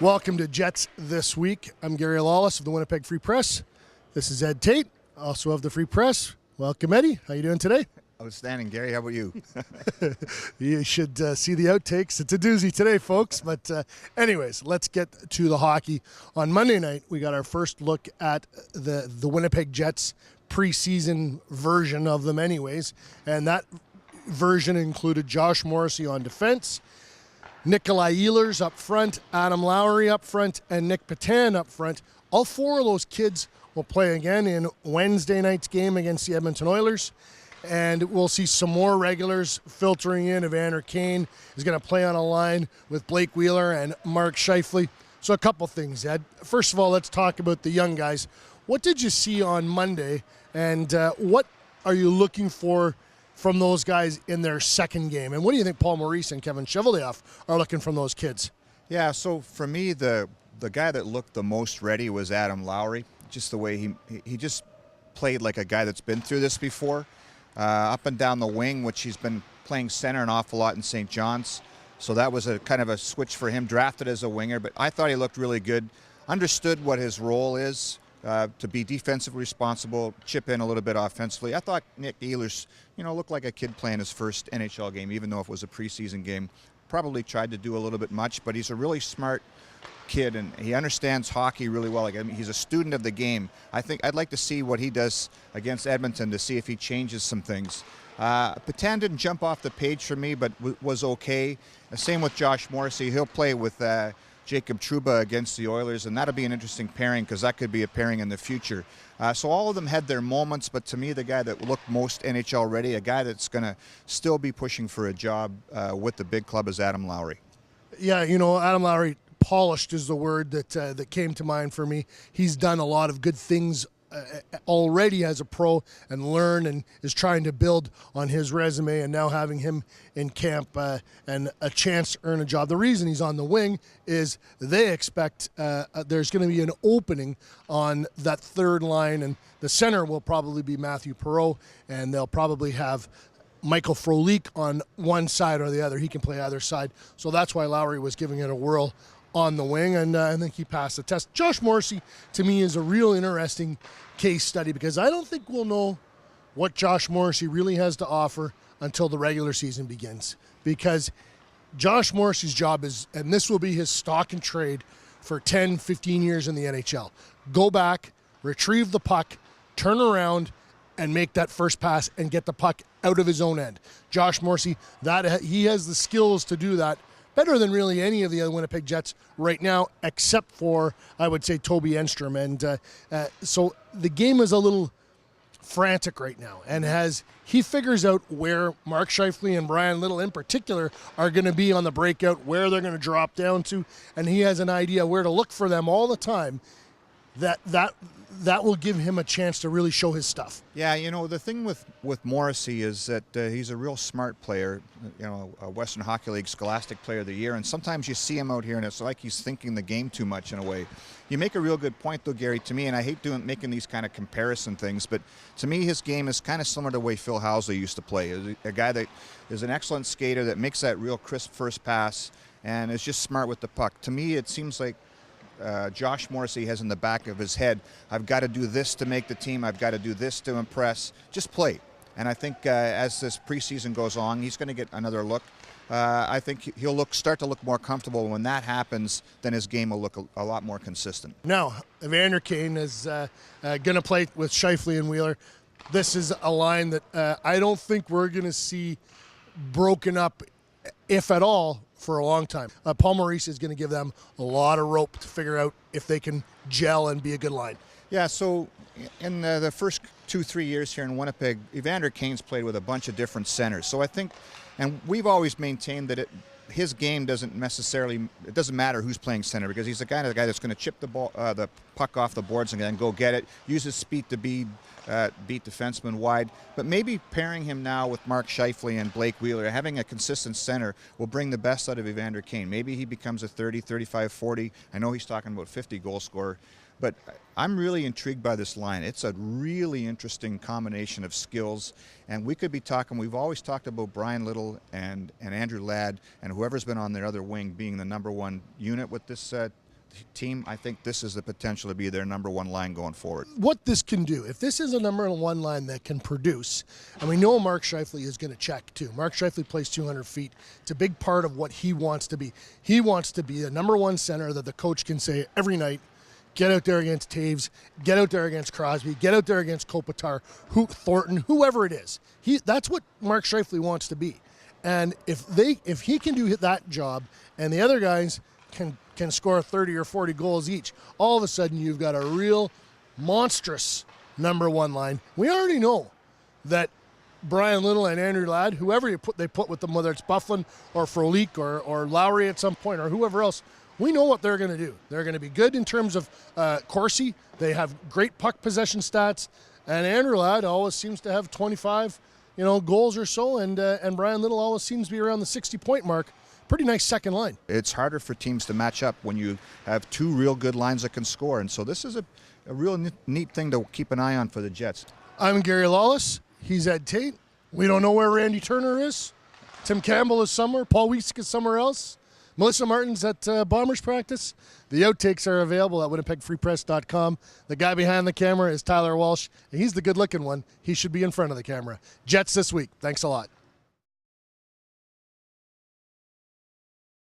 Welcome to Jets This Week. I'm Gary Lawless of the Winnipeg Free Press. This is Ed Tait, also of the Free Press. Welcome, Eddie. How you doing today? Outstanding, Gary. How about you? You should see the outtakes. It's a doozy today, folks. But anyways, let's get to the hockey. On Monday night, we got our first look at the Winnipeg Jets preseason version of them anyways. And that version included Josh Morrissey on defense, Nikolai Ehlers up front, Adam Lowry up front, and Nick Petan up front. All four of those kids will play again in Wednesday night's game against the Edmonton Oilers. And we'll see some more regulars filtering in. Evander Kane is going to play on a line with Blake Wheeler and Mark Scheifele. So a couple things, Ed. First of all, let's talk about the young guys. What did you see on Monday, and what are you looking for from those guys in their second game? And what do you think Paul Maurice and Kevin Cheveldayoff are looking from those kids? Yeah, so for me, the guy that looked the most ready was Adam Lowry. Just the way he just played like a guy that's been through this before. Up and down the wing, which he's been playing center an awful lot in St. John's. So that was a kind of a switch for him, drafted as a winger. But I thought he looked really good, understood what his role is, to be defensively responsible, chip in a little bit offensively. I thought Nick Ehlers, looked like a kid playing his first NHL game, even though it was a preseason game. Probably tried to do a little bit much, but he's a really smart kid, and he understands hockey really well. He's a student of the game. I think I'd like to see what he does against Edmonton to see if he changes some things. Petan didn't jump off the page for me, but was okay. Same with Josh Morrissey. He'll play with Jacob Trouba against the Oilers, and that'll be an interesting pairing because that could be a pairing in the future. So all of them had their moments, but to me, the guy that looked most NHL ready, a guy that's going to still be pushing for a job with the big club, is Adam Lowry. Yeah, Adam Lowry, polished is the word that came to mind for me. He's done a lot of good things already as a pro and and is trying to build on his resume, and now having him in camp and a chance to earn a job. The reason he's on the wing is they expect there's going to be an opening on that third line, and the center will probably be Matthew Perreault, and they'll probably have Michael Frolik on one side or the other. He can play either side. So that's why Lowry was giving it a whirl on the wing, and I think he passed the test. Josh Morrissey, to me, is a real interesting case study because I don't think we'll know what Josh Morrissey really has to offer until the regular season begins. Because Josh Morrissey's job is, and this will be his stock and trade for 10, 15 years in the NHL, go back, retrieve the puck, turn around, and make that first pass and get the puck out of his own end. Josh Morrissey, he has the skills to do that better than really any of the other Winnipeg Jets right now, except for, I would say, Toby Enstrom. And so the game is a little frantic right now. And as he figures out where Mark Scheifele and Brian Little in particular are going to be on the breakout, where they're going to drop down to, and he has an idea where to look for them all the time, that will give him a chance to really show his stuff. Yeah, the thing with Morrissey is that he's a real smart player, a Western Hockey League Scholastic Player of the Year, and sometimes you see him out here and it's like he's thinking the game too much in a way. You make a real good point, though, Gary, to me, and I hate making these kind of comparison things, but to me his game is kind of similar to the way Phil Housley used to play. A guy that is an excellent skater that makes that real crisp first pass and is just smart with the puck. To me, it seems like Josh Morrissey has in the back of his head, I've got to do this to make the team, I've got to do this to impress. Just play. And I think as this preseason goes on, he's going to get another look. I think he'll start to look more comfortable. When that happens, then his game will look a lot more consistent. Now, Evander Kane is going to play with Scheifele and Wheeler. This is a line that I don't think we're going to see broken up, if at all, for a long time. Paul Maurice is going to give them a lot of rope to figure out if they can gel and be a good line. Yeah, so in the first 2-3 years here in Winnipeg, Evander Kane's played with a bunch of different centers. So I think, and we've always maintained that his game doesn't matter who's playing center, because he's the guy that's going to chip the puck off the boards and then go get it, use his speed to beat defensemen wide. But maybe pairing him now with Mark Scheifele and Blake Wheeler, having a consistent center, will bring the best out of Evander Kane. Maybe he becomes a 30, 35, 40. I know he's talking about 50 goal scorer. But I'm really intrigued by this line. It's a really interesting combination of skills. And we could be talking, we've always talked about Brian Little and Andrew Ladd and whoever's been on their other wing being the number one unit with this team, I think this is the potential to be their number one line going forward. What this can do, if this is a number one line that can produce, and we know Mark Scheifele is going to check too. Mark Scheifele plays 200 feet. It's a big part of what he wants to be. He wants to be a number one center that the coach can say every night, get out there against Taves, get out there against Crosby, get out there against Kopitar, Thornton, whoever it is. That's what Mark Scheifele wants to be. And if he can do that job and the other guys can score 30 or 40 goals each, all of a sudden you've got a real monstrous number one line. We already know that Brian Little and Andrew Ladd, whoever they put with them, whether it's Bufflin or Frolik or Lowry at some point or whoever else, we know what they're going to do. They're going to be good in terms of Corsi. They have great puck possession stats, and Andrew Ladd always seems to have 25 goals or so, and Brian Little always seems to be around the 60-point mark. Pretty nice second line. It's harder for teams to match up when you have two real good lines that can score, and so this is a real neat thing to keep an eye on for the Jets. I'm Gary Lawless. He's Ed Tait. We don't know where Randy Turner is. Tim Campbell is somewhere. Paul Wiesek is somewhere else. Melissa Martin's at Bombers practice. The outtakes are available at winnipegfreepress.com. The guy behind the camera is Tyler Walsh. He's the good-looking one. He should be in front of the camera. Jets this week. Thanks a lot.